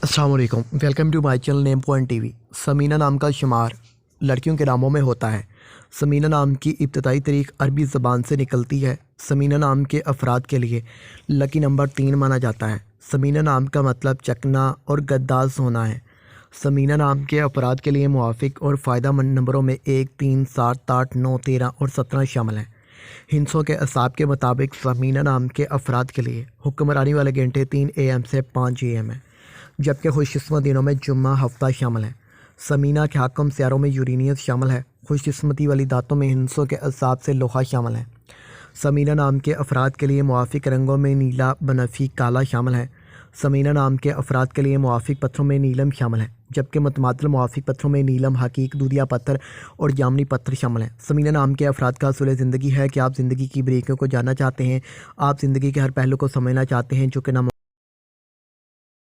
अस्सलाम वालेकुम, welcome to my channel name point TV. Samina नाम का शुमार लड़कियों के नामों में होता है। समीना नाम की इब्तदाई तारीख अरबी ज़बान से निकलती है। समीना नाम के अफराद के लिए लकी नंबर 3 माना जाता है। समीना नाम का मतलब चकना और गद्दाज होना है। समीना नाम के अफराद के लिए मुआफ़िक और फ़ायदेमंद नंबरों में 1, 3, 7, 8, 9, 13 और 17 शामिल हैं। हिंसों के असाब के मुताबिक समीना नाम के अफराद के लिए हुक्मरानी वाले घंटे 3 AM से 5 AM हैं, जबकि खुशकिस्मत दिनों में जुम्मा हफ्ता शामिल है। समीना के हाकम सियारों में यूरेनियस शामिल है। खुशकिस्मती वाली दातों में हिंसों के असाब से लोहा शामिल है। समीना नाम के अफराद के लिए मुआफ़िक रंगों में नीला, बनफी, काला शामिल है। समीना नाम के अफराद के लिए मुआफ़िक पत्थरों में नीलम शामिल है, जबकि मतमादिल मुआफ़िक पत्थरों में नीलम, हकीक, दूधिया पत्थर और जामनी पत्थर शामिल हैं। समीना नाम के अफराद का असूल ज़िंदगी है कि आप ज़िंदगी की बारीकियों को जानना चाहते हैं, आप ज़िंदगी के हर पहलू को समझना चाहते हैं, जो कि